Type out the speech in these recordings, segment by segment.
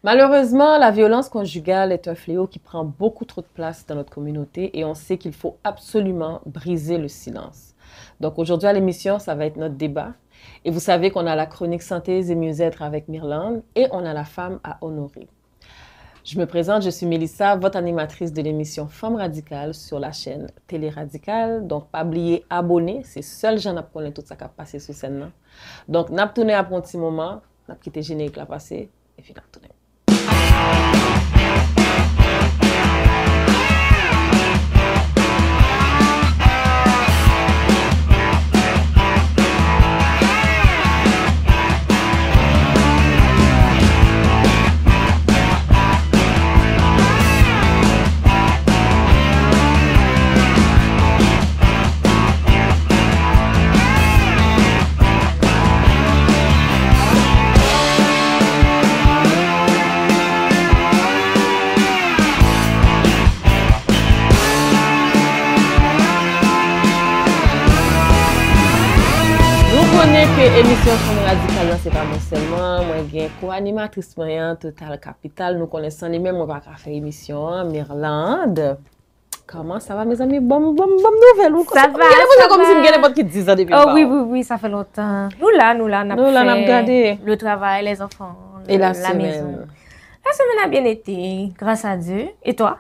Malheureusement, la violence conjugale est un fléau qui prend beaucoup trop de place dans notre communauté et on sait qu'il faut absolument briser le silence. Donc aujourd'hui à l'émission, ça va être notre débat. Et vous savez qu'on a la chronique santé et mieux-être avec Myrlande et on a la femme à honorer. Je me présente, je suis Mélissa, votre animatrice de l'émission Femme Radicale sur la chaîne Télé Radicale. Donc, pas oublier abonner, c'est seul gens qui connaît tout ça qui a passé sur scène. Donc, n'a pas tourné après un petit moment, n'a quitté générique la passé et puis n'a tourné. Émission Femme Radicale, c'est pas moi seulement. Moi, j'ai co-animatrice moyen Total Capital. Nous connaissons les mêmes, on va faire émission. Myrlande. Comment ça va, mes amis? Bonne nouvelle. Ça va. Ça comme si je me qui 10 ans depuis. Oh oui, ça fait longtemps. Nous là, on a regardé le travail, les enfants, et la maison. La semaine a bien été, grâce à Dieu. Et toi?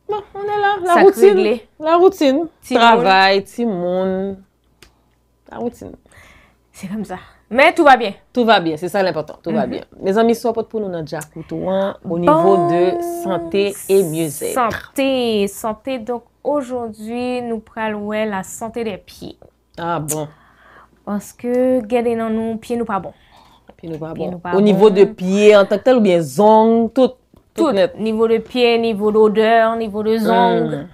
Bon, on est là. La routine. Réglé. La routine. Travail, petit monde. La routine. C'est comme ça. Mais tout va bien. Tout va bien, c'est ça l'important. Tout va bien. Mes amis, soit pour nous dans Jakoutoua au niveau de santé et mieux-être. Santé. Donc aujourd'hui, nous parlons la santé des pieds. Ah bon. Parce que garder dans nous pieds nous pas bon. Pieds nous pas bon. Au niveau de pieds en tant que tel ou bien ongles, tout net. Niveau de pieds, niveau d'odeur, niveau de ongles.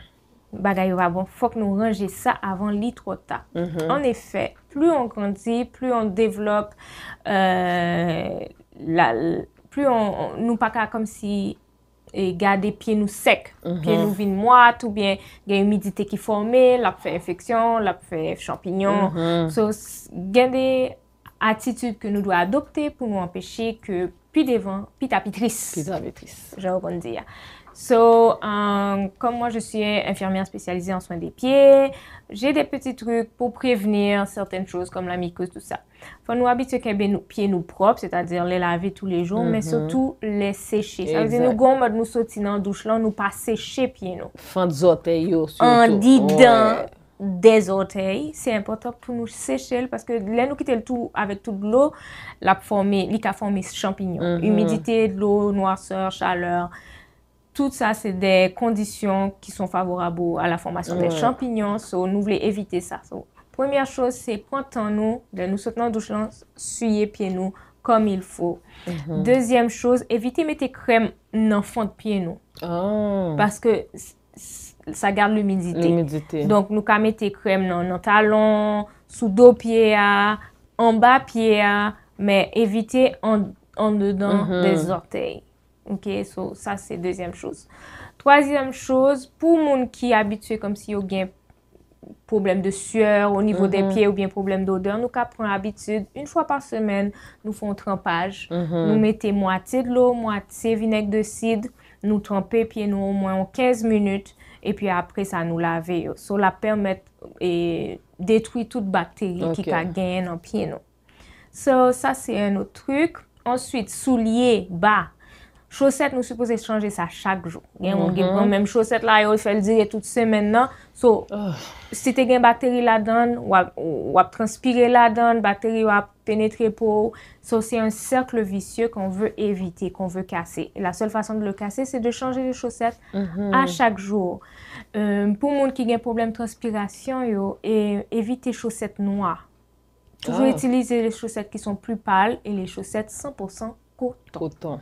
Bagay va bon, faut que nous rangions ça avant li trop tard. En effet, plus on grandit, plus on développe, plus on nous pas comme si garder pieds nous secs, pieds nous viennent moites ou bien il y a humidité qui formée, la fait infection, la fait champignon. So garder attitude que nous devons adopter pour nous empêcher que puis devant, puis tapitrice. Je vais dire. So, comme moi, je suis infirmière spécialisée en soins des pieds, j'ai des petits trucs pour prévenir certaines choses comme la mycose, tout ça. Faut nous habituer que nos pieds nous propres, c'est-à-dire les laver tous les jours, mais surtout les sécher. Ça veut dire nous gomme nous sortir dans la douche là, nous pas sécher pieds nous. Fin des orteils surtout. En dedans des orteils, c'est important pour nous sécher parce que là nous quitter le tout avec toute l'eau, il a formé champignons, humidité de l'eau, noirceur, chaleur. Tout ça, c'est des conditions qui sont favorables à la formation des champignons. So, nous voulons éviter ça. So, première chose, c'est prendre temps nous, de nous sortir dans la douche, suyer pieds nous comme il faut. Deuxième chose, éviter de mettre crème dans le fond de pieds nous. Parce que ça garde l'humidité. Donc, nous pouvons mettre crème dans nos talons, sous dos pieds, en bas pieds, mais éviter en dedans des orteils. Ok, so, ça c'est deuxième chose. Troisième chose, pour les gens qui sont habitués comme si ils ont un problème de sueur au niveau des pieds ou bien problème d'odeur, nous prenons l'habitude, une fois par semaine, nous faisons un trempage. Nous mettons moitié de l'eau, moitié vinaigre de cidre, nous trempons pieds nous au moins 15 minutes et puis après ça nous laver. Cela permet de détruire toute bactérie qui a gagné dans pieds nous. So, ça c'est un autre truc. Ensuite, souliers bas. Chaussettes, nous supposons changer ça chaque jour. On prend même chaussettes là, on fait le dire toute semaine là. So, si tu as une bactérie là-dedans, ou transpirer là-dedans, bactérie va pénétrer pour. So, c'est un cercle vicieux qu'on veut éviter, qu'on veut casser. Et la seule façon de le casser, c'est de changer les chaussettes à chaque jour. Pour les gens qui ont un problème de transpiration, éviter les chaussettes noires. Toujours utiliser les chaussettes qui sont plus pâles et les chaussettes 100% coton.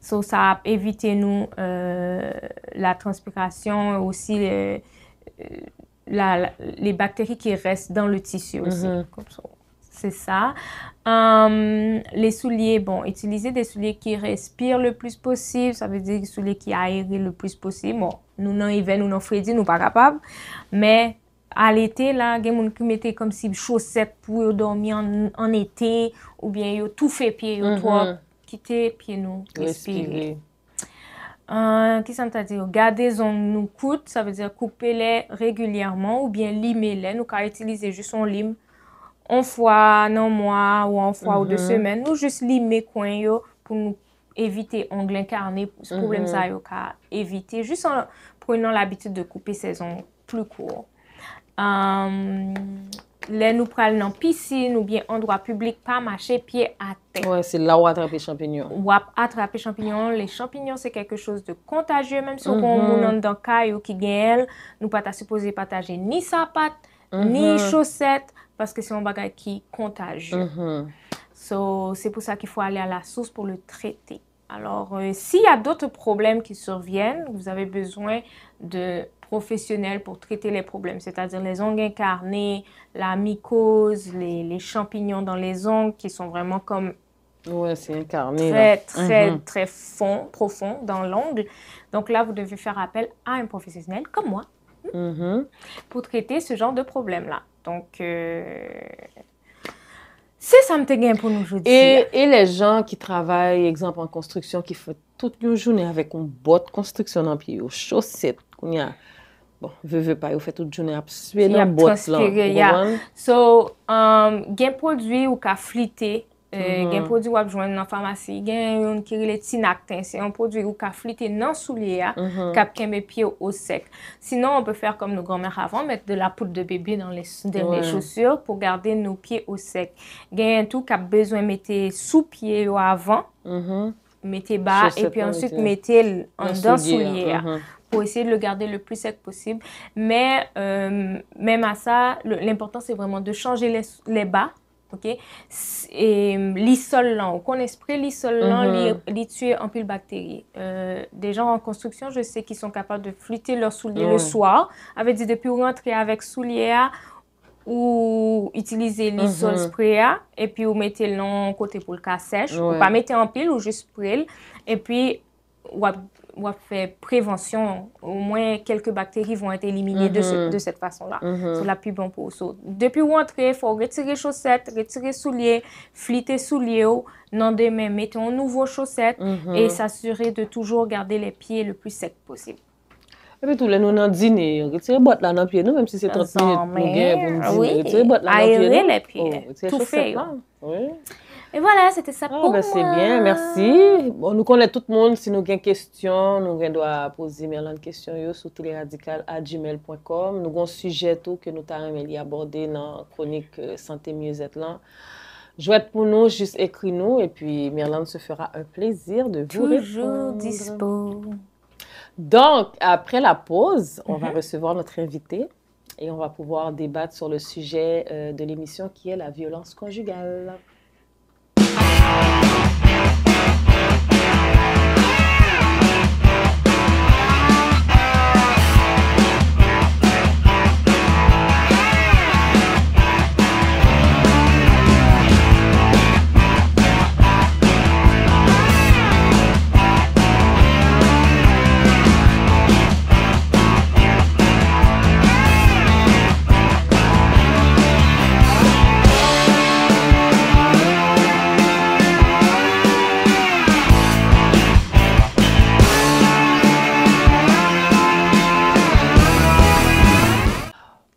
So, ça a évité nous la transpiration et aussi les bactéries qui restent dans le tissu aussi. C'est ça. Les souliers, bon, utiliser des souliers qui respirent le plus possible, ça veut dire des souliers qui aèrent le plus possible. Bon, nous, dans l'hiver, nous, dans Freddy, nous pas capables. Mais à l'été, là, il y a des gens qui mettaient comme si chaussettes pour dormir en été, ou bien ils tout fait pied, trop quitter pieds nous, respirer. Respirer. Qu'est-ce que ça t'a dit? Garder les ongles nous coûte, ça veut dire couper-les régulièrement ou bien limer-les. Nous pouvons utiliser juste un lime une fois dans un mois ou une fois ou 2 semaines. Nous juste limer coin yo pour nous éviter ongles incarnés. Ce problème ça yo qu'à éviter juste en prenant l'habitude de couper ses ongles plus courts. Les nous prenons dans piscine ou bien endroit public, pas marcher pied à terre. Ouais, c'est là où attraper les champignons. Ou attraper champignons. Les champignons, c'est quelque chose de contagieux, même si on a dans caillou qui gagne, nous pas supposé partager ni sapat, ni chaussettes, parce que c'est un bagage qui est contagieux. So, c'est pour ça qu'il faut aller à la source pour le traiter. Alors, s'il y a d'autres problèmes qui surviennent, vous avez besoin de professionnels pour traiter les problèmes, c'est-à-dire les ongles incarnés, la mycose, les champignons dans les ongles qui sont vraiment comme ouais, c'est incarné. Très profond dans l'ongle. Donc là, vous devez faire appel à un professionnel comme moi pour traiter ce genre de problème-là. Donc, c'est ça me gain pour nous aujourd'hui. Et les gens qui travaillent, exemple en construction, qui font toute une journée avec une botte de construction dans le pied, aux chaussettes, bon, veux pas, ils font toute une journée à suer dans la botte là. So, gain produit ou ka flité, gain produit ou à joindre dans la pharmacie, gain un qui relève Tinactin, c'est un produit ou ka flité dans soulier, cap kembe pied au sec. Sinon, on peut faire comme nos grand-mères avant, mettre de la poudre de bébé dans les chaussures pour garder nos pieds au sec. Gain tout cap besoin mettre sous pied avant, mettez bas chaussette, et puis ensuite mettez en dans soulier. Pour essayer de le garder le plus sec possible. Mais même à ça, l'important, c'est vraiment de changer les bas. OK? Et l'isol là, on connaît spray l'isol là, les tuer en pile bactéries. Des gens en construction, je sais qu'ils sont capables de flutter leurs souliers le soir. Avait dit depuis rentrer avec souliers ou utiliser l'isol spray et puis vous mettez le côté pour le cas sèche. Ou pas mettre en pile ou juste spray. Et puis, on va faire prévention, au moins quelques bactéries vont être éliminées de cette façon-là. C'est la plus bonne pour eux. Depuis rentrer, il faut retirer chaussettes, retirer souliers, fliter souliers, non demain, mettez un nouveau chaussette et s'assurer de toujours garder les pieds le plus secs possible. Et puis, tous les nous dans dîner, retirer botte là dans le pied, nous, même si c'est 30 minutes pour dîner, retirer botte là dans le pied. Aérer les pieds, tout fait. Oui. Et voilà, c'était ça pour moi. C'est bien, merci. Bon, nous connaissons tout le monde. Si nous avons des questions, nous devons poser Merlane question sur teleradical@gmail.com. Nous avons un sujet tout que nous avons abordé dans la chronique Santé Mieux-être là. Jouez pour nous, juste écris-nous et puis Merlane se fera un plaisir de vous toujours dispo. Donc, après la pause, on va recevoir notre invité et on va pouvoir débattre sur le sujet de l'émission qui est la violence conjugale.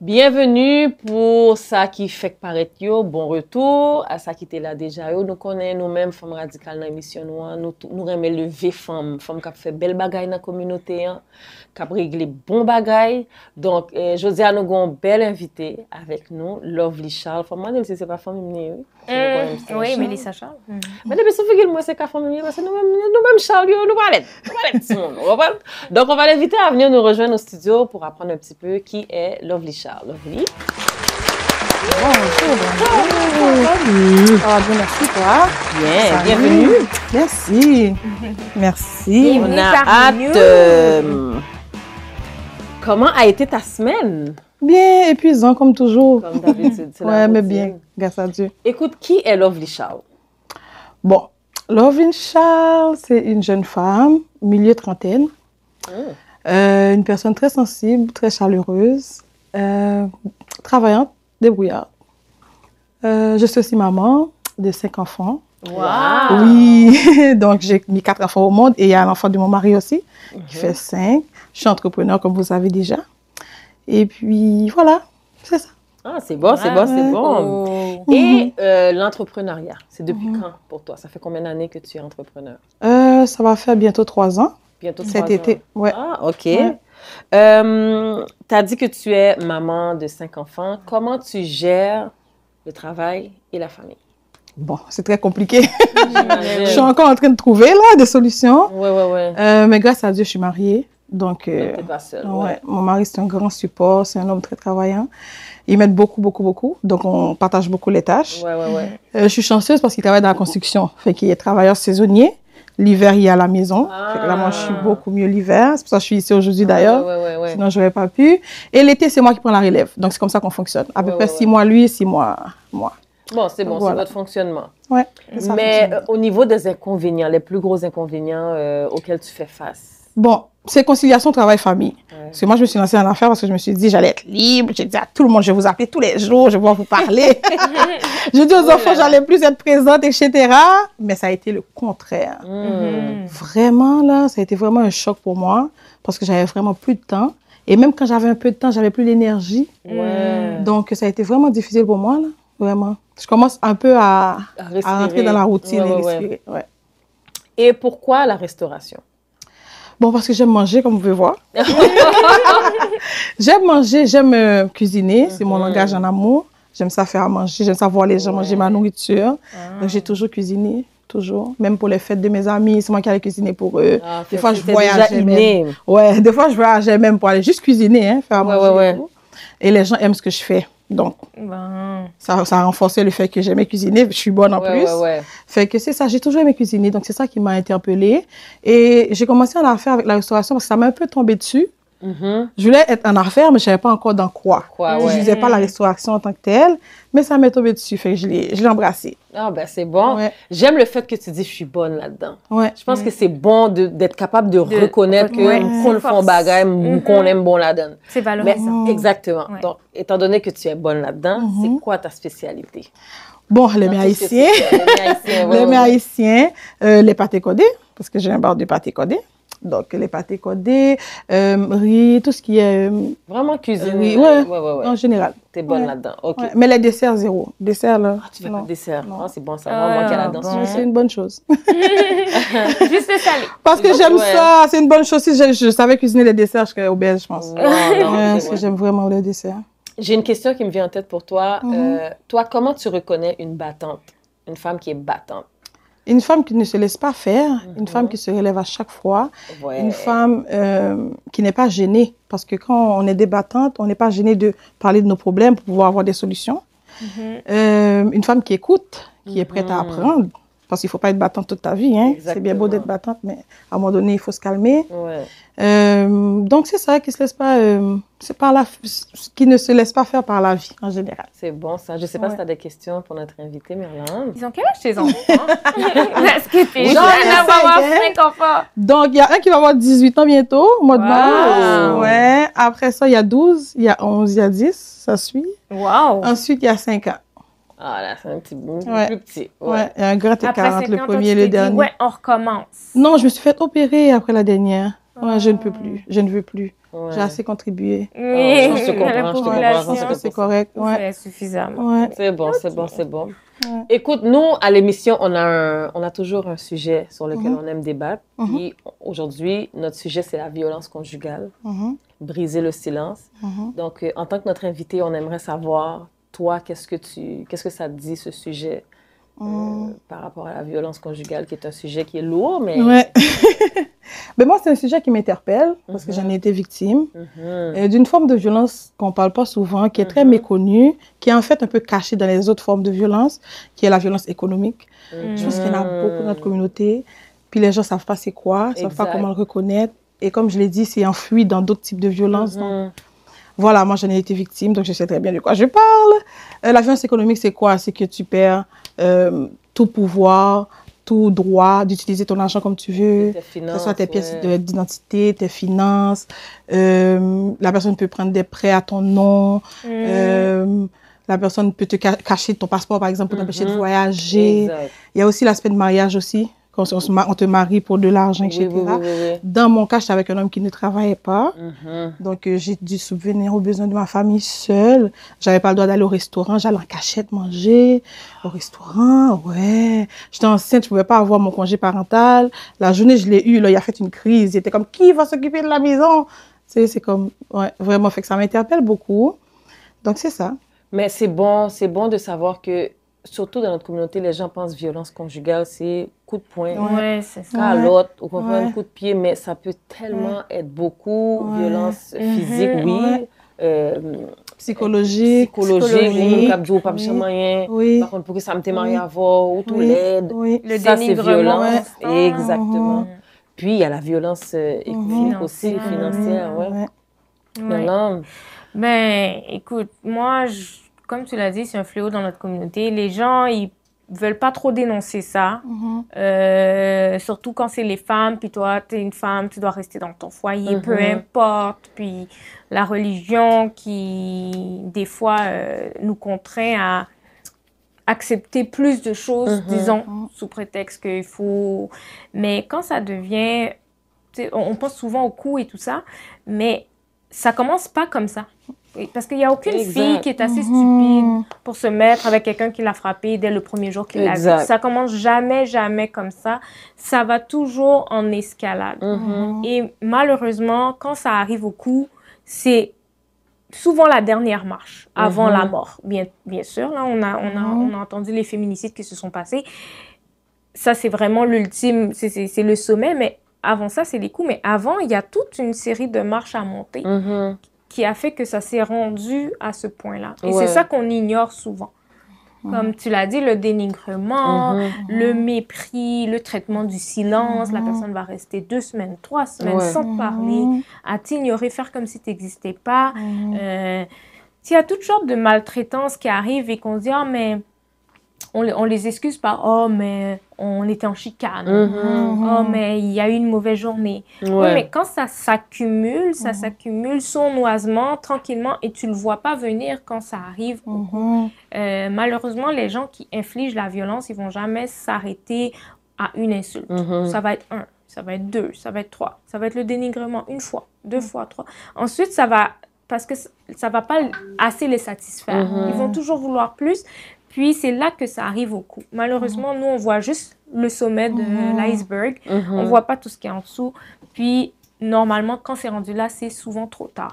Bienvenue pour ça qui fait paraître yo, bon retour à ça qui était là déjà yo. Nous connaissons nous-mêmes femmes radicales dans l'émission nous aimons lever femmes qui fait belle bagaille dans la communauté, qui régler bon bagaille. Donc je dis à nous avons un bel invité avec nous, Lovely Charles. Faut demander si c'est pas femme oui. Oui, Mélissa Charles. Mais depuis ce que moi c'est qu'à femme parce que nous-mêmes Charles nous parlons tout le monde. Donc on va l'inviter à venir nous rejoindre au studio pour apprendre un petit peu qui est Lovely Charles. Lovely. Bonjour. Merci toi. Bien, bienvenue. Merci. Merci. On a hâte. Comment a été ta semaine? Bien, épuisant comme toujours. Comme d'habitude. Ouais, mais bien, grâce à Dieu. Écoute, qui est Lovely Charles? Bon, Lovely Charles, c'est une jeune femme, milieu trentaine. Une personne très sensible, très chaleureuse, travaillante, débrouillarde. Je suis aussi maman de 5 enfants, Wow. Oui, donc j'ai mis 4 enfants au monde et il y a un enfant de mon mari aussi, qui fait 5. Je suis entrepreneur, comme vous savez déjà. Et puis, voilà, c'est ça. Ah, c'est bon, c'est bon, c'est bon. Oh. Et l'entrepreneuriat, c'est depuis quand pour toi? Ça fait combien d'années que tu es entrepreneur? Ça va faire bientôt 3 ans. Bientôt 3 Cet ans. été, ouais. Ah, OK. Ouais. Tu as dit que tu es maman de 5 enfants. Comment tu gères le travail et la famille? Bon, c'est très compliqué. J'imagine. Je suis encore en train de trouver là, des solutions. Ouais. Mais grâce à Dieu, je suis mariée. Donc, Donc, t'es pas seule. ouais, mon mari, c'est un grand support. C'est un homme très travaillant. Il m'aide beaucoup. Donc, on partage beaucoup les tâches. Ouais. Je suis chanceuse parce qu'il travaille dans la construction. Fait qu'il est travailleur saisonnier. L'hiver, il est à la maison. Fait que là, moi, je suis beaucoup mieux l'hiver. C'est pour ça que je suis ici aujourd'hui d'ailleurs. Ouais. Sinon, je n'aurais pas pu. Et l'été, c'est moi qui prends la relève. Donc, c'est comme ça qu'on fonctionne. À peu près 6 mois lui, 6 mois moi. Bon, c'est bon, Voilà. c'est votre fonctionnement. Ouais, ça Mais fonctionne. au niveau des inconvénients, les plus gros inconvénients auxquels tu fais face. Bon, c'est conciliation travail-famille. Ouais. Parce que moi, je me suis lancée en affaires parce que je me suis dit, j'allais être libre. J'ai dit à tout le monde, je vais vous appeler tous les jours, je vais vous parler. J'ai dit aux enfants, j'allais plus être présente, etc. Mais ça a été le contraire. Vraiment, là, ça a été vraiment un choc pour moi parce que j'avais vraiment plus de temps. Et même quand j'avais un peu de temps, j'avais plus l'énergie. Ouais. Donc, ça a été vraiment difficile pour moi, là. Vraiment. Je commence un peu à rentrer dans la routine et respirer. Ouais. Et pourquoi la restauration? Bon, parce que j'aime manger, comme vous pouvez voir. J'aime manger, j'aime cuisiner. C'est mon langage en amour. J'aime ça faire à manger. J'aime ça voir les gens manger ma nourriture. Donc, j'ai toujours cuisiné. Toujours. Même pour les fêtes de mes amis, c'est moi qui allais cuisiner pour eux. Ah, des fois, je c'était voyageais déjà même. inné. Ouais, des fois, je voyageais même pour aller juste cuisiner, hein, faire à manger. Ouais. Et tout. Et les gens aiment ce que je fais. Donc, Ben. ça a renforcé le fait que j'aimais cuisiner. Je suis bonne en plus. Ouais. Fait que c'est ça, j'ai toujours aimé cuisiner. Donc, c'est ça qui m'a interpellée. Et j'ai commencé en affaires avec la restauration parce que ça m'a un peu tombé dessus. Je voulais être en affaires, mais je ne savais pas encore dans quoi. Je ne disais pas la restauration en tant que telle, mais ça m'est tombé dessus. Fait que je l'ai embrassé. Ah, ben c'est bon. Ouais. J'aime le fait que tu dis je suis bonne là-dedans. Ouais. Je pense que c'est bon d'être capable de reconnaître qu'on le fait en bagaille, qu'on aime bon là-dedans. C'est Mais valorisant. exactement. Ouais. Donc, étant donné que tu es bonne là-dedans, c'est quoi ta spécialité? Bon, les mets haïtiens. Les mets haïtiens, les pâtés codés, parce que j'ai un bar de pâtés codés. Donc, les pâtés codés, riz, tout ce qui est... Vraiment cuisiner. riz, Ouais. en général. T'es bonne Ouais. là-dedans. OK. Ouais. Mais les desserts, zéro. Desserts, là, Ah, tu fais pas non. de dessert. Non. Ah, c'est bon, ça va. Moi qui ai la danse. bon. C'est une bonne chose. Juste le salé. Parce que j'aime Ouais. ça, c'est une bonne chose. Si je savais cuisiner les desserts, je serais obèse, je pense. Non, Ouais, c'est parce que vrai. j'aime vraiment les desserts. J'ai une question qui me vient en tête pour toi. Toi, comment tu reconnais une battante? Une femme qui est battante? Une femme qui ne se laisse pas faire, une femme qui se relève à chaque fois, Ouais. une femme qui n'est pas gênée. Parce que quand on est débattante, on n'est pas gêné de parler de nos problèmes pour pouvoir avoir des solutions. Une femme qui écoute, qui est prête à apprendre. Parce qu'il ne faut pas être battante toute ta vie. Hein. C'est bien beau d'être battante, mais à un moment donné, il faut se calmer. Ouais. Donc, c'est ça, qui se laisse pas, qui ne se laisse pas faire par la vie, en général. C'est bon, ça. Je ne sais pas Ouais. si tu as des questions pour notre invitée, Merlande. Ils ont quel âge tes enfants? Est-ce que t'es Oui, jeune j'en ai à avoir cinq, hein. 5 enfants? Donc, il y a un qui va avoir 18 ans bientôt, au mois de Wow. mars. Ouais. Après ça, il y a 12, il y a 11, il y a 10, ça suit. Wow! Ensuite, il y a 5 ans. Ah là, c'est un petit bout Ouais. plus petit. Ouais. Il y a un grand écart Après entre 5 le ans, toi, premier tu et le t'es dit, dernier. ouais, on recommence. Non, je me suis fait opérer après la dernière. Ouais, je ne peux plus. Je ne veux plus. Ouais. J'ai assez contribué. Oui, je te comprends, la je te comprends, population, je te C'est correct. Ouais. c'est suffisamment. Ouais. C'est bon, c'est bon, c'est bon. Ouais. Écoute, nous, à l'émission, on a toujours un sujet sur lequel on aime débattre. Puis aujourd'hui, notre sujet, c'est la violence conjugale, briser le silence. Donc, en tant que notre invité, on aimerait savoir, toi, qu'est-ce que ça te dit, ce sujet, par rapport à la violence conjugale, qui est un sujet qui est lourd, mais... Ouais. Mais moi, c'est un sujet qui m'interpelle parce que j'en ai été victime d'une forme de violence qu'on ne parle pas souvent, qui est très méconnue, qui est en fait un peu cachée dans les autres formes de violence, qui est la violence économique. Je pense qu'il y en a beaucoup dans notre communauté. Puis les gens ne savent pas c'est quoi, ne savent pas Exact. comment le reconnaître. Et comme je l'ai dit, c'est enfoui dans d'autres types de violences. Donc, voilà, moi, j'en ai été victime, donc je sais très bien de quoi je parle. La violence économique, c'est quoi? C'est que tu perds tout pouvoir, tout droit d'utiliser ton argent comme tu veux, Tes finances, que ce soit tes pièces ouais. d'identité, tes finances. La personne peut prendre des prêts à ton nom. La personne peut te cacher ton passeport, par exemple, pour t'empêcher de voyager. Exact. Il y a aussi l'aspect de mariage aussi. Quand on te marie pour de l'argent, etc. Oui. Dans mon cas, j'étais avec un homme qui ne travaillait pas. Donc, j'ai dû subvenir aux besoins de ma famille seule. J'avais pas le droit d'aller au restaurant. J'allais en cachette manger au restaurant. Ouais. J'étais enceinte, je pouvais pas avoir mon congé parental. La journée, je l'ai eu, là, il a fait une crise. Il était comme, qui va s'occuper de la maison? C'est comme, ouais, vraiment, fait que ça m'interpelle beaucoup. Donc, c'est ça. Mais c'est bon de savoir que, surtout dans notre communauté, les gens pensent violence conjugale, c'est coup de poing, c'est ça. calotte, ou un coup de pied, mais ça peut tellement être beaucoup, violence physique, psychologique, ou pas rien, par contre, pour que ça me témoigne avant, ou tout l'aide, le ça c'est dénigrement. violence, exactement. Puis il y a la violence économique aussi, financière, Maintenant, ben, écoute, moi, comme tu l'as dit, c'est un fléau dans notre communauté. Les gens, ils veulent pas trop dénoncer ça. Surtout quand c'est les femmes, puis toi, tu es une femme, tu dois rester dans ton foyer, peu importe. Puis la religion qui, des fois, nous contraint à accepter plus de choses, disons, sous prétexte qu'il faut... Mais quand ça devient... On pense souvent au coup et tout ça, mais ça commence pas comme ça. Parce qu'il n'y a aucune fille qui est assez stupide pour se mettre avec quelqu'un qui l'a frappé dès le premier jour qu'il l'a vu. Ça commence jamais comme ça. Ça va toujours en escalade. Et malheureusement, quand ça arrive au coup, c'est souvent la dernière marche avant la mort. Bien sûr, là, on a entendu les féminicides qui se sont passés. Ça, c'est vraiment l'ultime, c'est le sommet, mais avant ça, c'est les coups. Mais avant, il y a toute une série de marches à monter qui a fait que ça s'est rendu à ce point-là. Et c'est ça qu'on ignore souvent. Comme tu l'as dit, le dénigrement, le mépris, le traitement du silence. La personne va rester 2 semaines, 3 semaines sans parler, à t'ignorer, faire comme si tu n'existais pas. Il y a toutes sortes de maltraitances qui arrivent et qu'on se dit « Ah, mais... » On les excuse par « Oh, mais on était en chicane. Oh, mais il y a eu une mauvaise journée. Oui, mais quand ça s'accumule sournoisement, tranquillement, et tu le vois pas venir quand ça arrive. Malheureusement, les gens qui infligent la violence, ils vont jamais s'arrêter à une insulte. Ça va être 1, ça va être 2, ça va être 3. Ça va être le dénigrement 1 fois, 2 fois, 3. Ensuite, ça va... Parce que ça va pas assez les satisfaire. Ils vont toujours vouloir plus. Puis, c'est là que ça arrive au coup. Malheureusement, nous, on voit juste le sommet de l'iceberg. On voit pas tout ce qui est en dessous. Puis, normalement, quand c'est rendu là, c'est souvent trop tard.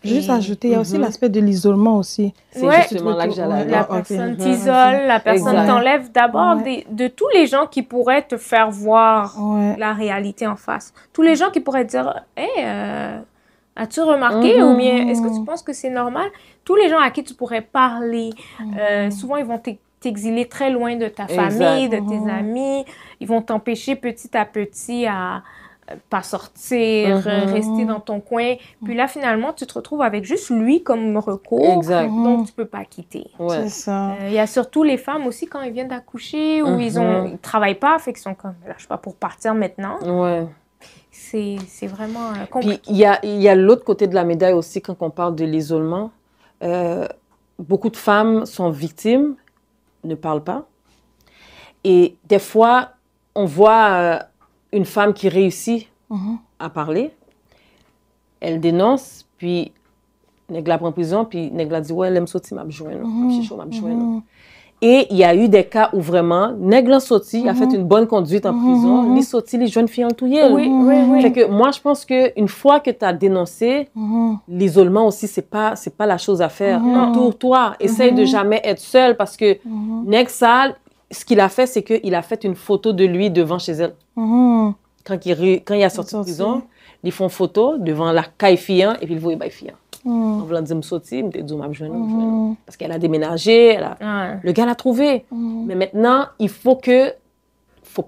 Juste ajouter, il y a aussi l'aspect de l'isolement aussi. C'est justement là que j'allais. La personne t'isole, la personne t'enlève d'abord de tous les gens qui pourraient te faire voir la réalité en face. Tous les gens qui pourraient te dire « Hey, as-tu remarqué ou bien est-ce que tu penses que c'est normal? » Tous les gens à qui tu pourrais parler, souvent ils vont t'exiler très loin de ta famille, de tes amis. Ils vont t'empêcher petit à petit à pas sortir, rester dans ton coin. Puis là, finalement, tu te retrouves avec juste lui comme recours, donc tu peux pas quitter. C'est ça. Il y a surtout les femmes aussi quand ils viennent d'accoucher ou ils travaillent pas, fait qu'ils sont comme, là, je sais pas, pour partir maintenant. C'est vraiment compliqué. Puis, il y a l'autre côté de la médaille aussi, quand on parle de l'isolement. Beaucoup de femmes sont victimes, ne parlent pas. Et des fois, on voit une femme qui réussit à parler. Elle dénonce, puis nèg la prend prison, puis nèg la dit « Ouais, elle aime sortir, m'a besoin, m'a besoin. » Et il y a eu des cas où vraiment, nèg la sorti, a fait une bonne conduite en prison, li sorti, les jeunes filles en touye. Fait que moi, je pense qu'une fois que tu as dénoncé, l'isolement aussi, c'est pas la chose à faire. Entoure-toi, essaye de jamais être seule parce que nèg ça, ce qu'il a fait, c'est qu'il a fait une photo de lui devant chez elle. Quand il a sorti de prison, ils font photo devant la caille fiant et puis ils voient les filles. En voulant dire, je sorti, je dis, parce qu'elle a déménagé, le gars l'a trouvé. Mais maintenant, il faut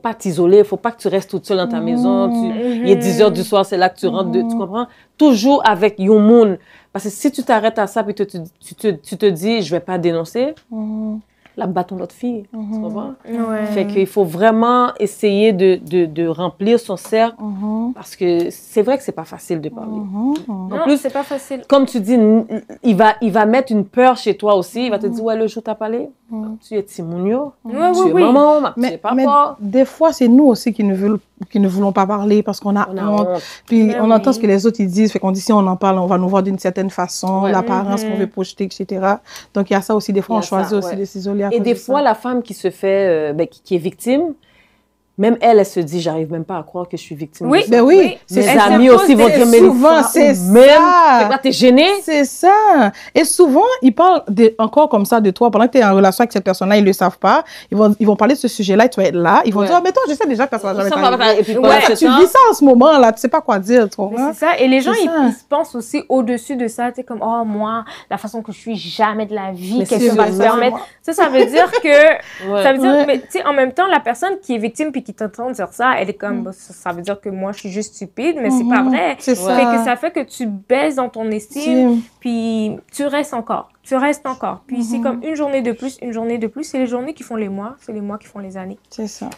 pas t'isoler, il faut pas que tu restes toute seule dans ta maison. Il est 10 h du soir, c'est là que tu rentres, tu comprends? Toujours avec your moon. Parce que si tu t'arrêtes à ça et tu te dis, je vais pas dénoncer, la bâton l'autre fille. Tu comprends? Ouais. Fait qu'il faut vraiment essayer de remplir son cercle parce que c'est vrai que c'est pas facile de parler. En Non, plus, c'est pas facile. comme tu dis, il va mettre une peur chez toi aussi. Il va te dire, ouais, le jour t'as parlé, tu es Timounio, tu es maman, tu es papa. Des fois, c'est nous aussi qui ne voulons pas parler parce qu'on a honte. Puis on entend ce que les autres ils disent. Fait qu'on dit, si on en parle, on va nous voir d'une certaine façon, l'apparence qu'on veut projeter, etc. Donc, il y a ça aussi. Des fois, on choisit aussi de s'isoler. Et des fois, la femme qui se fait, qui est victime, même elle se dit, j'arrive même pas à croire que je suis victime. Oui, ben oui. Mes amis aussi vont dire, mais souvent, c'est ça. Fait que là, t'es gênée. C'est ça. Et souvent, ils parlent encore comme ça de toi. Pendant que tu es en relation avec cette personne-là, ils le savent pas. Ils vont parler de ce sujet-là et tu vas être là. Ils vont dire, mais toi, je sais déjà que ça va jamais t'arriver. Et puis, Tu vis ça en ce moment, là. Tu sais pas quoi dire, tu comprends? C'est ça. Et les gens, ils se pensent aussi au-dessus de ça. Tu sais, comme, oh, moi, la façon que je suis, jamais de la vie, quelqu'un va se permettre. Ça veut dire que, ça veut dire, mais tu sais, en même temps, la personne qui est victime puis qui t'entend dire ça, elle est comme, ça veut dire que moi, je suis juste stupide, mais c'est pas vrai. C'est ça. Fait que ça fait que tu baisses dans ton estime, puis tu restes encore. Puis c'est comme une journée de plus. C'est les journées qui font les mois, c'est les mois qui font les années. C'est ça.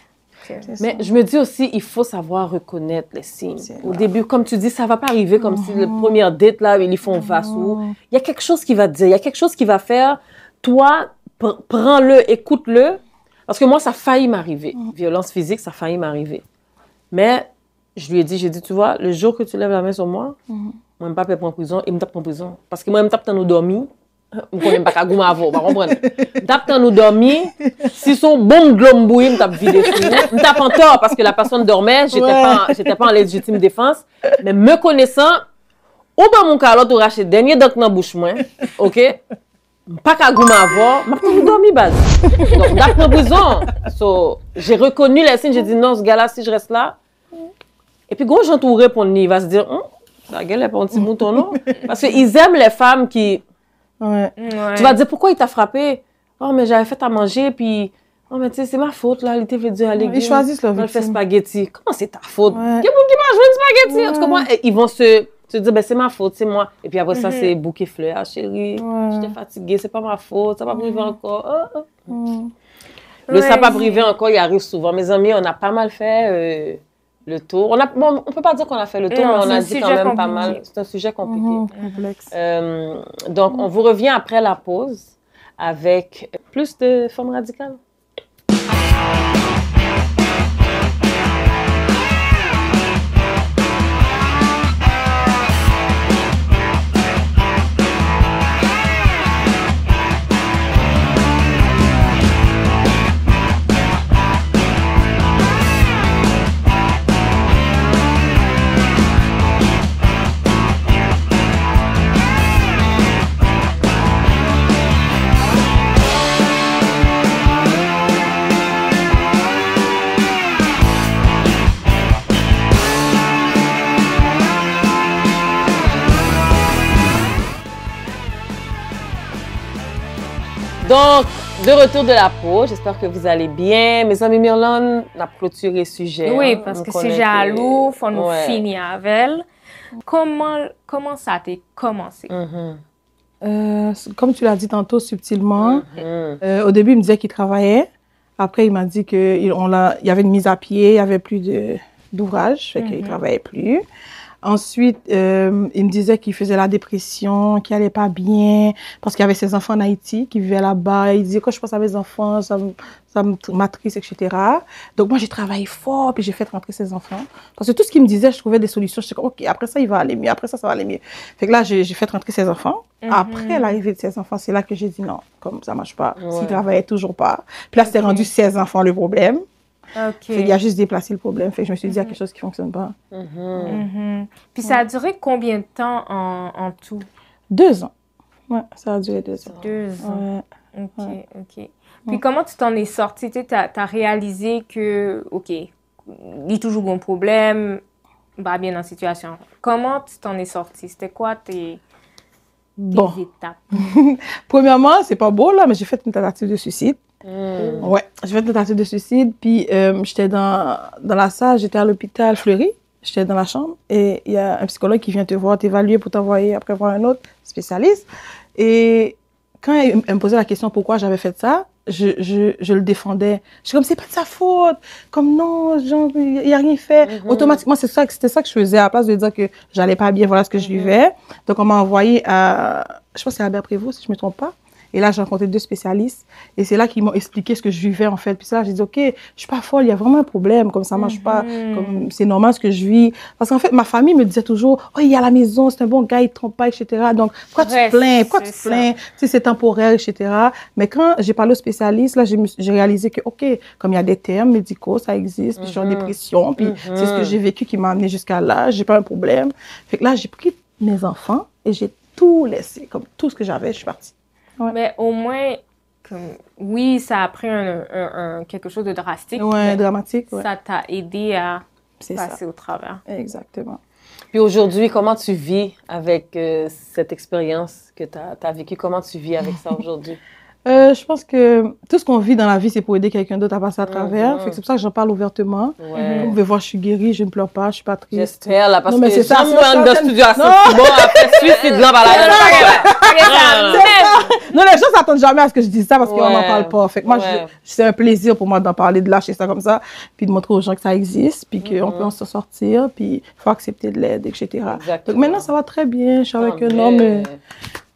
Mais je me dis aussi, il faut savoir reconnaître les signes. Au début, comme tu dis, ça va pas arriver comme si le premier date, là, ils font vassou. Il y a quelque chose qui va te dire, il y a quelque chose qui va faire. Toi, prends-le, écoute-le. Parce que moi, ça a failli m'arriver. Violence physique, ça a failli m'arriver. Mais je lui ai dit, tu vois, le jour que tu lèves la main sur moi, moi, je ne vais pas en prison, et je me tape en prison. Parce que moi, je me tape dans nous dormir. Je ne connais pas qu'à gouma avant, vous comprenez? Je me tape dans nous dormir. Si son bon glombouille, je me tape vidé sur nous. Je me tape en tort parce que la personne dormait, je n'étais pas en légitime défense. Mais me connaissant, ou dans mon calotte, ou racheter dernier dent dans la bouche, moi, ok? Pas qu'à gouma avant, je me tape dormir, base. Donc, je tape en prison. So, j'ai reconnu les signes, j'ai dit non, ce gars-là, si je reste là. Et puis, quand j'entourais pour lui, il va se dire, la gueule est pas un petit mouton, non? Parce qu'ils aiment les femmes qui. Tu vas dire, pourquoi il t'a frappé? Oh, mais j'avais fait à manger, puis. Oh, mais tu sais, c'est ma faute, là. Il était fait dire à l'église. Ils choisissent leur victime. On fait victime. spaghetti. Comment c'est ta faute? Quelqu'un qui mange une spaghetti, tu comprends? Et ils vont se dire, ben, c'est ma faute, c'est moi. Et puis après ça, c'est bouquet fleurs. Ah, chérie, j'étais fatiguée, c'est pas ma faute, ça va privé encore. Le ça pas privé encore, il arrive souvent. Mes amis, on a pas mal fait le tour. On peut pas dire qu'on a fait le tour, mais on a dit quand même pas mal. C'est un sujet compliqué. Complexe. Donc, on vous revient après la pause avec plus de femmes radicales. Donc, de retour de la pause, j'espère que vous allez bien. Mes amis Myrlande, on a clôturé le sujet. Oui, parce que c'est jaloux, il faut nous finir avec elle. Comment ça a commencé? Comme tu l'as dit tantôt subtilement, au début, il me disait qu'il travaillait. Après, il m'a dit qu'il y avait une mise à pied, il n'y avait plus d'ouvrage, fait qu'il ne travaillait plus. Ensuite, il me disait qu'il faisait la dépression, qu'il n'allait pas bien, parce qu'il y avait ses enfants en Haïti qui vivaient là-bas. Il disait, quand je pense à mes enfants, ça m'attriste, etc. Donc, moi, j'ai travaillé fort, puis j'ai fait rentrer ses enfants. Parce que tout ce qu'il me disait, je trouvais des solutions. Je suis comme, OK, après ça, il va aller mieux. Après ça, ça va aller mieux. Fait que là, j'ai fait rentrer ses enfants. Après l'arrivée de ses enfants, c'est là que j'ai dit non, comme ça ne marche pas. S'il travaillait toujours pas. Puis là, c'était rendu 16 enfants le problème. Il a juste déplacé le problème. Fait que je me suis dit, il y a quelque chose qui ne fonctionne pas. Puis ça a duré combien de temps en tout? 2 ans. Ouais, ça a duré 2 ans. 2 ans. Ouais. OK. Puis comment tu t'en es sortie? Tu as réalisé que, OK, il y a toujours un problème, bah bien dans la situation. Comment tu t'en es sortie? C'était quoi tes étapes? Premièrement, c'est pas beau là, mais j'ai fait une tentative de suicide. Ouais, j'ai fait une tentative de suicide, puis j'étais dans la salle, j'étais à l'hôpital Fleury, j'étais dans la chambre, et il y a un psychologue qui vient te voir, t'évaluer pour t'envoyer après voir un autre spécialiste. Et quand elle me posait la question pourquoi j'avais fait ça, je le défendais. Je suis comme, c'est pas de sa faute. Comme, non, genre, il a rien fait. Automatiquement, c'était ça que je faisais. À la place de dire que j'allais pas bien, voilà ce que je vivais. Donc, on m'a envoyé à, je pense que c'est à Albert-Prévost, si je me trompe pas. Et là, j'ai rencontré 2 spécialistes. Et c'est là qu'ils m'ont expliqué ce que je vivais, en fait. Puis là, j'ai dit, OK, je suis pas folle, il y a vraiment un problème. Comme ça marche pas. Comme c'est normal ce que je vis. Parce qu'en fait, ma famille me disait toujours, oh, il est à la maison, c'est un bon gars, il te trompe pas, etc. Donc, pourquoi tu te plains? Pourquoi tu te plains? Tu sais, c'est temporaire, etc. Mais quand j'ai parlé aux spécialistes, là, j'ai réalisé que, OK, comme il y a des termes médicaux, ça existe. Puis je suis en dépression. Puis c'est ce que j'ai vécu qui m'a amené jusqu'à là. J'ai pas un problème. Fait que là, j'ai pris mes enfants et j'ai tout laissé. Comme tout ce que j'avais, je suis partie. Ouais. Mais au moins, oui, ça a pris quelque chose de drastique. Ouais, dramatique. Ouais. Ça t'a aidé à passer au travers. Exactement. Puis aujourd'hui, comment tu vis avec cette expérience que tu as vécue? Comment tu vis avec ça aujourd'hui? Je pense que tout ce qu'on vit dans la vie, c'est pour aider quelqu'un d'autre à passer à travers. Fait que c'est pour ça que j'en parle ouvertement. Ouais. Vous pouvez voir, je suis guérie, je ne pleure pas, je suis pas triste. J'espère, là, parce Non, mais que c'est ça, j'aime prendre de studio à non. bon, après suicide, là, Non, les gens s'attendent jamais à ce que je dise ça parce qu'on Ouais. n'en parle pas. Fait que moi, Ouais. c'est un plaisir pour moi d'en parler, de lâcher ça comme ça, puis de montrer aux gens que ça existe, puis qu'on peut s'en sortir, puis il faut accepter de l'aide, etc. Exactement. Donc maintenant, ça va très bien. Je suis avec Ah, un homme.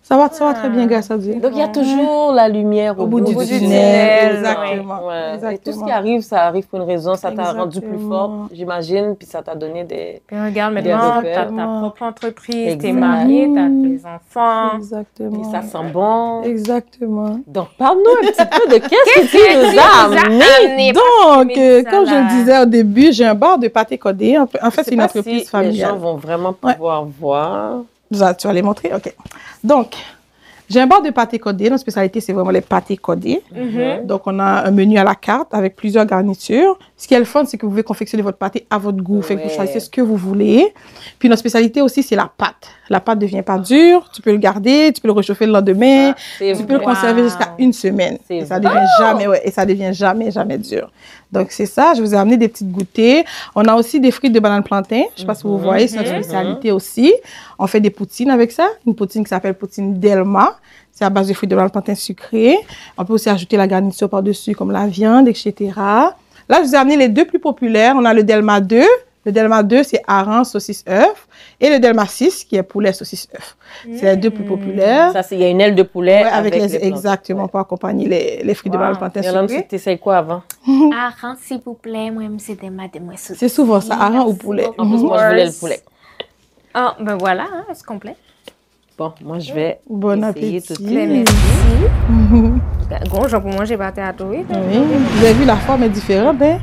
Ça va très bien, grâce à Dieu. Donc, il y a toujours la lumière Au bout du tunnel. tunnel. Exactement. Ouais. Exactement. Et tout ce qui arrive, ça arrive pour une raison. Ça t'a rendu plus Exactement. forte, j'imagine, puis ça t'a donné des... Puis regarde, Des maintenant, repères. t'as ta propre entreprise, Exact. t'es mariée, t'as tes enfants. Exactement. Et ça sent bon. Exactement. Donc, parle-nous un petit peu de qu'est-ce que tu nous as amené. Donc, Mais comme je le disais au début, j'ai un bar de pâté codé. En fait, Je c'est sais une pas entreprise si les familiale. gens vont vraiment pouvoir voir. Tu vas les montrer? OK. Donc, j'ai un bar de pâté codé. Notre spécialité, c'est vraiment les pâtés codés. Donc, on a un menu à la carte avec plusieurs garnitures. Ce qui est le fun, c'est que vous pouvez confectionner votre pâté à votre goût. Fait que vous choisissez ce que vous voulez. Puis, notre spécialité aussi, c'est la pâte. La pâte ne devient pas dure. Tu peux le garder, tu peux le réchauffer le lendemain. Tu peux le conserver jusqu'à 1 semaine. Et ça devient jamais dur. Donc, c'est ça. Je vous ai amené des petites goûters. On a aussi des frites de banane plantain. Je ne sais pas si vous voyez, c'est notre spécialité aussi. On fait des poutines avec ça. Une poutine qui s'appelle poutine Delma. C'est à base de fruits de banane plantain sucrés. On peut aussi ajouter la garniture par-dessus, comme la viande, etc. Là, je vous ai amené les 2 plus populaires. On a le Delma 2. Le Delma 2, c'est hareng, saucisse, œuf. Et le Delma 6, qui est poulet, saucisse, œuf. C'est les 2 plus populaires. Ça, il y a une aile de poulet Ouais, avec les plantains. exactement, pour accompagner les fruits de banane plantain Yolande, sucrés. tu essayes quoi avant? Arran, s'il vous plaît, moi, c'est des saucisses. C'est souvent ça, hareng ou poulet. En plus, moi, je voulais le poulet. Ah, ben voilà, hein, c'est complet. Bon, moi, je vais Bon essayer tout de appétit. suite. Merci. Gros, genre pour moi, j'ai pas à toi. Oui, vous avez vu, la forme est différente, hein?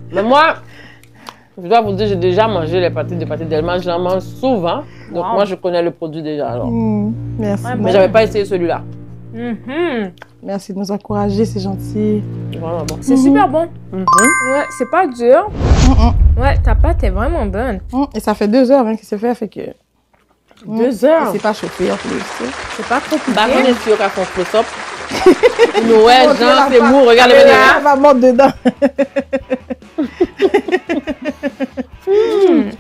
Mais moi, je dois vous dire, j'ai déjà mangé les pâtés de pâté Delma. J'en mange souvent. Donc, moi, je connais le produit déjà. Alors. Merci. Mais j'avais pas essayé celui-là. Merci de nous encourager, c'est gentil. C'est vraiment bon. C'est super bon. Ouais, c'est pas dur. Ouais, ta pâte est vraiment bonne. Et ça fait 2 heures hein, que c'est fait que... 2 heures. Et c'est pas chauffé en plus. C'est pas trop Bah, on coupé. est sûr qu'à son close-up. Noël, Jean, c'est mou. Regardez Elle bien. va mordre dedans.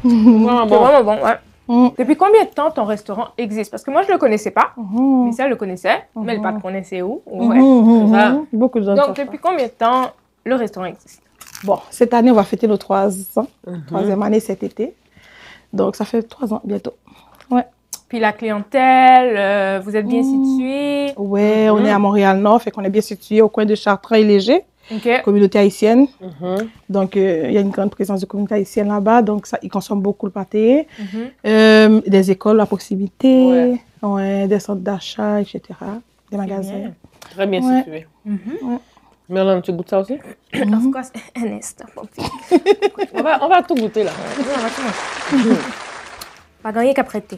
Vraiment C'est bon. vraiment bon, ouais. Depuis combien de temps ton restaurant existe? Parce que moi, je le connaissais pas. Mais ça, elle le connaissait. Mais elle ne pas connaissait où. Ouais. Ça. Beaucoup de gens Donc, savent depuis combien de temps le restaurant existe? pas. Bon, cette année, on va fêter nos 3 ans. 3e année cet été. Donc, ça fait 3 ans bientôt. Ouais. Puis la clientèle, vous êtes bien situé. Ouais, on est à Montréal-Nord, fait qu'on est bien situé au coin de Chartrand et Léger, OK. communauté haïtienne. Donc, il y a une grande présence de communauté haïtienne là-bas, donc ça, ils consomment beaucoup le pâté. Des écoles à proximité, des centres d'achat, etc. Des magasins. Très bien situé. Mélanie, tu goûtes ça aussi? Of course, un instant. On va tout goûter là. Pas gagné qu'à prêter.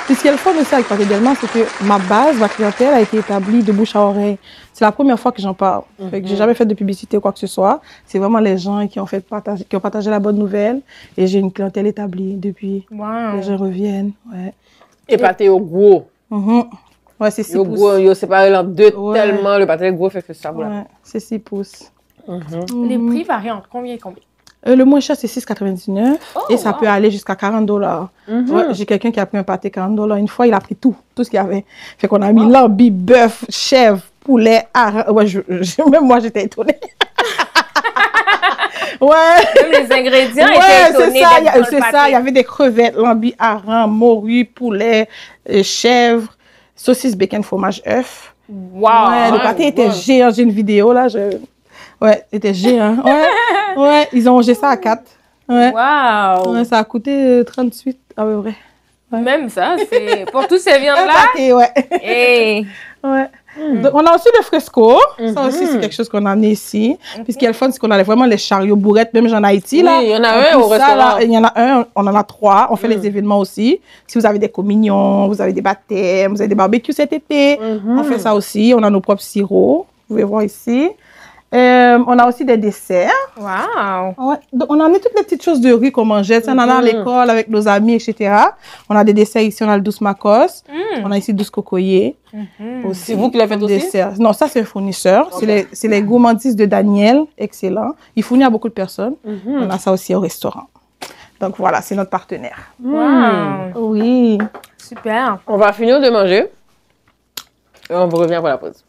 Puis ce qui est le fun aussi avec Pâté Delma, c'est que ma base, ma clientèle a été établie de bouche à oreille. C'est la première fois que j'en parle. Fait que j'ai jamais fait de publicité ou quoi que ce soit. C'est vraiment les gens qui ont partagé la bonne nouvelle. Et j'ai une clientèle établie depuis. Wow. Les gens reviennent. Ouais. Et pâté au gros. Ouais, c'est 6 Au pouces. gros, il est séparé en 2 Ouais. tellement le pâté gros fait que ça vaut la Ouais, c'est 6 pouces. Les prix varient entre combien et combien? Le moins cher, c'est 6,99 et ça wow. peut aller jusqu'à 40 $. Ouais, j'ai quelqu'un qui a pris un pâté 40 $ une fois, il a pris tout ce qu'il y avait. Fait qu'on a mis lambi, bœuf, chèvre, poulet, hareng. Ouais, même moi, j'étais étonnée. Ouais. Même les ingrédients étaient étonnés. C'est ça, il y avait des crevettes, lambi, hareng, morue, poulet, chèvre, saucisse, bacon, fromage, œuf. Wow. Ouais, le pâté était géant. J'ai une vidéo là. Ouais, c'était géant. Ouais, ils ont mangé ça à 4. Ouais. Wow. Ouais, ça a coûté 38 à peu près. Ouais. Même ça, c'est pour tous ces viandes-là. Pâté, ouais. Hey. Ouais. Donc, on a aussi le fresco. Ça aussi, c'est quelque chose qu'on a amené ici. Puis ce qui est le fun, c'est qu'on a vraiment les chariots bourrettes, même en Haïti. Là. Oui, il y en a un au restaurant. Là, il y en a un, on en a 3. On fait les événements aussi. Si vous avez des communions, vous avez des baptêmes, vous avez des barbecues cet été, on fait ça aussi. On a nos propres sirops. Vous pouvez voir ici. On a aussi des desserts. Wow. Ouais. Donc, on a amené toutes les petites choses de rue qu'on mangeait. On en a à l'école avec nos amis, etc. On a des desserts ici. On a le douce macos. On a ici douce cocoyer. C'est vous qui l'avez fait aussi? Dessert. Non, ça, c'est un fournisseur. Okay. C'est les gourmandises de Daniel. Excellent. Il fournit à beaucoup de personnes. On a ça aussi au restaurant. Donc, voilà, c'est notre partenaire. Wow. Oui. Super. On va finir de manger. Et on vous revient pour la pause.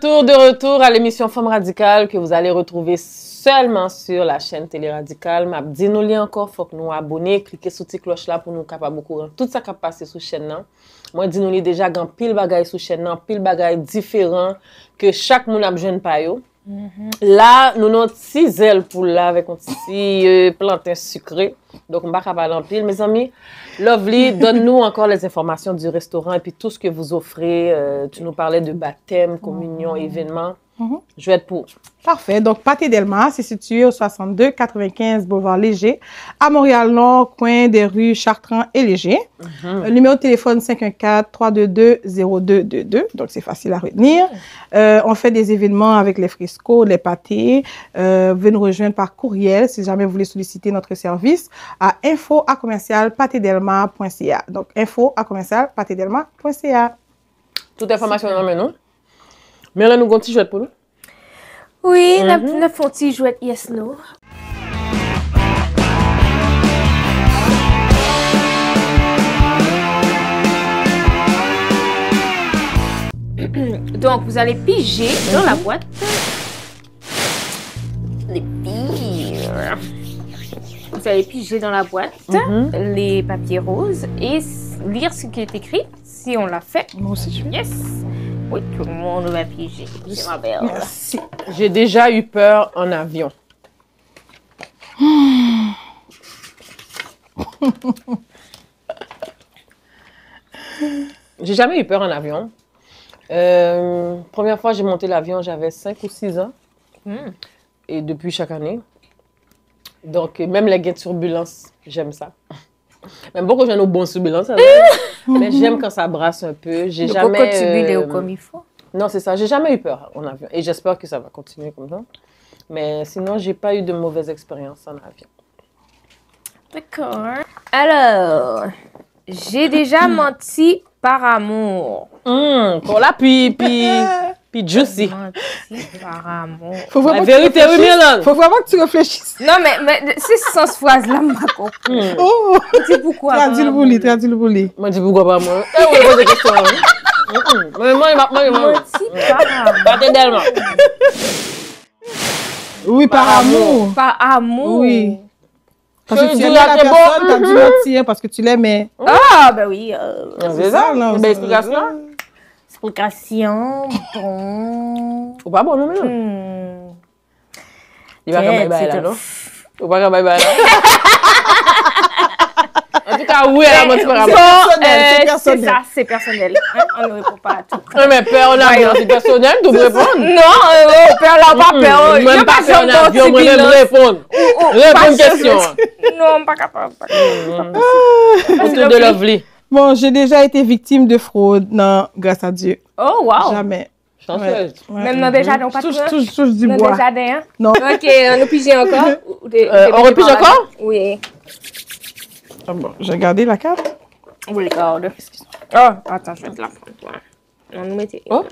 De retour à l'émission Femme Radicale que vous allez retrouver seulement sur la chaîne Télé Radicale. M'a dit nous li encore, faut que nous abonner, cliquer sur cette cloche là pour nous capable courant tout ça qui passe sur chaîne là. Moi dis nous li déjà grand pile bagay sur chaîne là, pile bagay différent que chaque monde a besoin pa yo. Là, nous avons 6 ailes pour là avec un petit plantain sucré. Donc, on va pas en pile. Mes amis, Lovely, donne-nous encore les informations du restaurant et puis tout ce que vous offrez. Tu nous parlais de baptême, communion, événements. Je vais être pour. Parfait. Donc, Pâté Delma, c'est situé au 62-95 Boulevard Léger, à Montréal-Nord, coin des rues Chartrand et Léger. Le numéro de téléphone 514-322-0222. Donc, c'est facile à retenir. On fait des événements avec les frescos, les pâtés. Vous pouvez nous rejoindre par courriel si jamais vous voulez solliciter notre service à info@patédelma.ca. Donc, info@patédelma.ca. Toute information dans le nom. Mais là, nous avons un petit jouet pour nous. Oui, nous avons un petit jouet, yes, no. Donc, vous allez piger dans la boîte les pires. Vous allez piger dans la boîte les papiers roses et lire ce qui est écrit. Si on l'a fait. Moi aussi, je Yes. Oui, tout le monde va piger. C'est ma belle. Merci. J'ai déjà eu peur en avion. J'ai jamais eu peur en avion. Première fois j'ai monté l'avion, j'avais 5 ou 6 ans. Et depuis chaque année. Donc, même les gains de turbulence, j'aime ça. Même beaucoup j'en ai bonnes turbulences. Mais j'aime quand ça brasse un peu. J'ai jamais. Pourquoi tubuler comme il faut? Non, c'est ça. J'ai jamais eu peur en avion. Et j'espère que ça va continuer comme ça. Mais sinon, j'ai pas eu de mauvaise expérience en avion. D'accord. Alors, j'ai déjà menti par amour. Pour la puis juicy. Menti par amour. Faut vraiment La vérité, oui, Milan. Faut vraiment que tu réfléchisses. Non, mais c'est sans ce phrase-là, ma copine. Oh! C'est pourquoi. Traduis le bouli. Moi, je dis pourquoi pas moi. Eh oui, pose des questions. Moi, Menti par amour. Pâté Delma. Oui, par amour. Par amour. Oui. Parce Je que tu dis aimais là, la c'est personne, bon. t'as dû mentir parce que tu l'aimais. Ah, ben oui. C'est ça, non, une belle explication. Explication. Bon. Faut pas bon, non, mais non. Il va faire bye-bye là, non? Faut pas faire bye-bye là. En tout cas, Ah oui, elle a menti par rapport. C'est personnel. C'est ça, c'est personnel. Hein? On ne répond pas à tout. Mais père, on a rien, c'est personnel, tu peux répondre. Non, père, là, pas père. Même pas père, on a avion, moi, même répondre. Réponds une question. Non, pas capable. Autour de Lovely. Bon, j'ai déjà été victime de fraude. Non, grâce à Dieu. Oh, wow. Jamais. Chanceuse. Ouais. Même dans des jardins, pas de Touche du dans bois. des jardins. Non. Ok, on nous pige encore. On repige encore? Oui. Ah bon, j'ai gardé la carte. Oui, regarde. Oh, attends, je vais te la prendre. On nous mettait. Oh.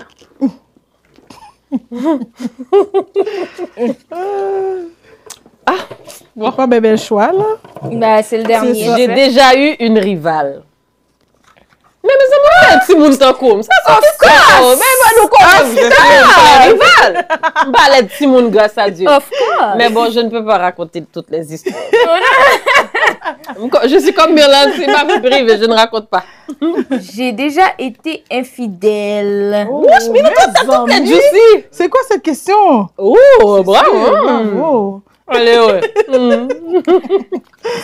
Bon. Pas bébé le choix, là. Ben, c'est le dernier. C'est ça. J'ai déjà eu une rivale. Mais c'est moi, petit monde tant comme. Ça, c'est ça. Mais nous comprenons. C'est une rivale. Bah, les petits monde grâce à Dieu. Of course. Mais bon, je ne peux pas raconter toutes les histoires. Je suis comme Myrlande, c'est ma vie privée, je ne raconte pas. J'ai déjà été infidèle. Wesh, mais T'as fait Juicy. c'est quoi cette question? Oh, bravo. Bravo. Allez, ouais.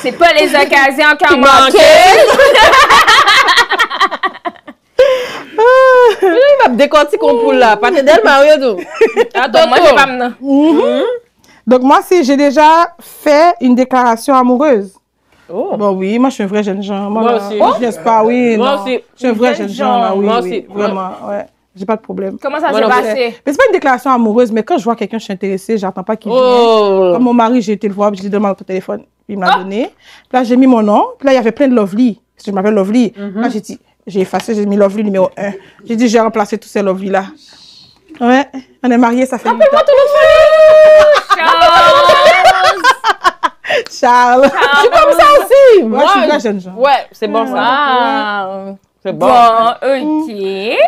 C'est pas les occasions qui ont manqué. Il va me décortiquer qu'on poule là. Pas d'elle, Mario, tout. Attends, Moi, j'ai pas maintenant. Donc, moi, j'ai déjà fait une déclaration amoureuse. Oh. Bon, oui, moi, je suis un vrai jeune gens. Moi aussi. Je laisse pas, oui. Moi non. aussi. Je suis un vrai jeune gens, là, oui. Moi oui, aussi. Vraiment, ouais. J'ai pas de problème. Comment ça Moi s'est non plus. passé? Mais c'est pas une déclaration amoureuse, mais quand je vois quelqu'un, je suis intéressée, j'attends pas qu'il vienne. Oh. Comme mon mari, j'ai été le voir, puis je lui ai demandé ton téléphone, puis il me l'a donné. Puis là, j'ai mis mon nom, puis là, il y avait plein de Lovely, parce que je m'appelle Lovely. Là, j'ai effacé, j'ai mis Lovely numéro 1. J'ai dit, j'ai remplacé tous ces Lovely là. Ouais, on est mariés, ça fait 8 ans. Charles. Je suis comme ça aussi. Moi, je suis vrai jeune gens. Ouais, c'est bon ça. Wow. C'est bon. Bon, ok.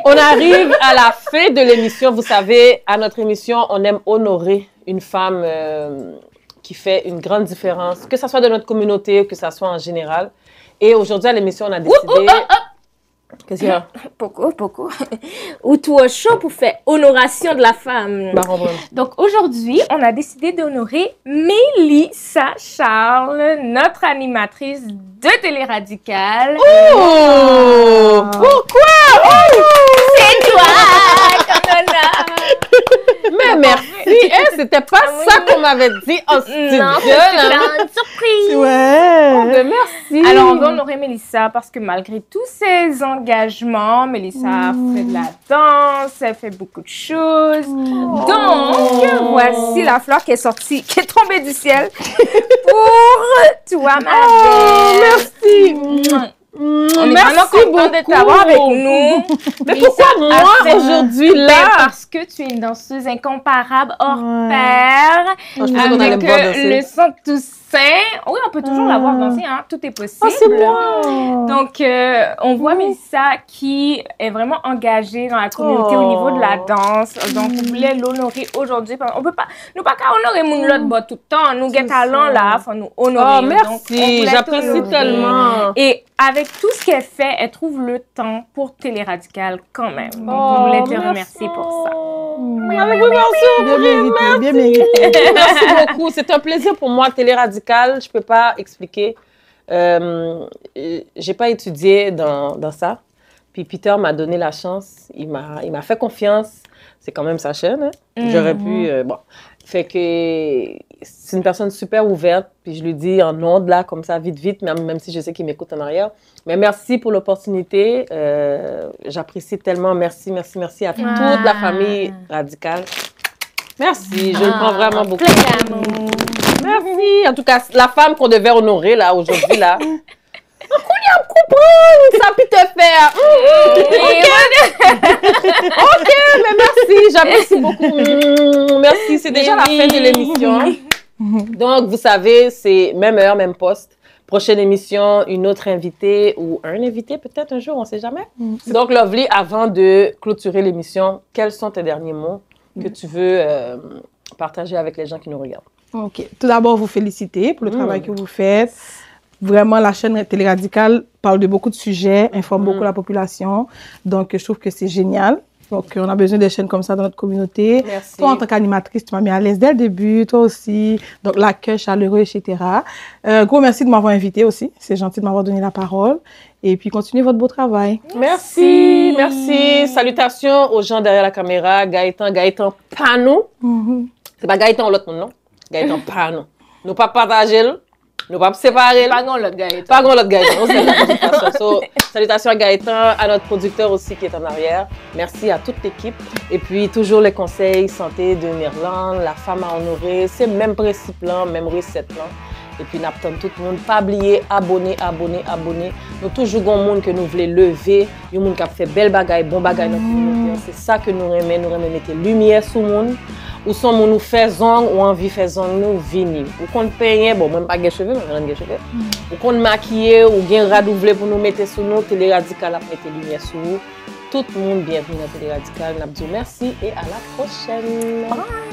On arrive à la fin de l'émission. Vous savez, à notre émission, on aime honorer une femme qui fait une grande différence, que ce soit de notre communauté, que ce soit en général. Et aujourd'hui, à l'émission, on a décidé... Qu'est-ce qu'il y a? Pourquoi? Ou toi chaud pour faire honoration de la femme. Baron Brown. Donc aujourd'hui, on a décidé d'honorer Mélissa Charles, notre animatrice de Télé Radicale. Oh! Pourquoi? C'est toi qu'on honore. Mais merci. C'était pas ça qu'on m'avait dit en studio. Non, c'est une surprise. Ouais. Merci. Alors, on veut honorer Mélissa parce que malgré tous ses engagements, Mélissa fait de la danse, elle fait beaucoup de choses. Donc, voici la fleur qui est sortie, qui est tombée du ciel pour toi, ma belle. Merci. On est vraiment content de t'avoir avec nous. Mais pourquoi moi aujourd'hui là? Parce que tu es une danseuse incomparable hors pair. Je pensais qu'on allait me Avec voir danser. le son Toussaint. Oui, on peut toujours la voir danser, hein? Tout est possible. Oh, c'est moi. Donc, on voit Mélissa qui est vraiment engagée dans la communauté au niveau de la danse. Donc, on voulait l'honorer aujourd'hui. On peut pas, nous pas qu'à honorer mon lot bas tout le temps. Nous, les talents là, faut nous honorer. Oh, merci. J'apprécie tellement. Et avec tout ce qu'elle fait, elle trouve le temps pour Télé Radicale quand même. Donc, Oh, on voulait te merci. remercier pour ça. Bien mérité, bien mérité. Merci beaucoup. C'est un plaisir pour moi, Télé Radicale. Je peux pas expliquer. J'ai pas étudié dans ça. Puis Peter m'a donné la chance. Il m'a fait confiance. C'est quand même sa chaîne. Hein? J'aurais pu... bon. Fait que c'est une personne super ouverte. Puis je lui dis en ondes, là, comme ça, vite, même si je sais qu'il m'écoute en arrière. Mais merci pour l'opportunité. J'apprécie tellement. Merci à toute la famille radicale. Merci. Je le prends vraiment beaucoup. Plein d'amour. Merci. En tout cas, la femme qu'on devait honorer, là, aujourd'hui, là. Ça puis te faire. OK, mais merci, j'apprécie beaucoup. Merci, c'est déjà la fin de l'émission. Donc, vous savez, c'est même heure, même poste. Prochaine émission, une autre invitée ou un invité peut-être un jour, on ne sait jamais. Donc, Lovely, avant de clôturer l'émission, quels sont tes derniers mots que tu veux partager avec les gens qui nous regardent? OK. Tout d'abord, vous féliciter pour le travail que vous faites. Vraiment, la chaîne Télé Radicale parle de beaucoup de sujets, informe beaucoup la population. Donc, je trouve que c'est génial. Donc, on a besoin des chaînes comme ça dans notre communauté. Merci. Toi, en tant qu'animatrice, tu m'as mis à l'aise dès le début, toi aussi. Donc, l'accueil chaleureux, etc. Gros merci de m'avoir invité aussi. C'est gentil de m'avoir donné la parole. Et puis, continuez votre beau travail. Merci, merci. Salutations aux gens derrière la caméra. Gaëtan Panou. C'est pas Gaëtan l'autre monde, non? Gaëtan Panou. Nous pas partager, nous pas séparer. Pas grand l'autre Gaëtan. Pas grand l'autre Gaëtan. On sait de toute façon. So, salutations à Gaëtan, à notre producteur aussi qui est en arrière. Merci à toute l'équipe. Et puis, toujours les conseils santé de Mirland, la femme à honorer. C'est le même principe là, même recette là. Et puis, nous attendons tout le monde. Pas oublier, abonner. Nous toujours un monde que nous voulons lever. Un monde qui a fait belle bagaille, bon bagaille dans notre communauté. C'est ça que nous aimons. Nous aimons mettre lumière sur le monde. Ou son monde nous fait zong, ou envie faire zong, nous venir. Ou qu'on peigner, bon, même pas de cheveux, mais rien de cheveux. Ou qu'on maquiller, ou bien radoublé pour nous mettre sur nous, Télé Radical, mettre lumière sur nous. Tout le monde bienvenue dans Télé Radical. Nous disons merci et à la prochaine. Bye.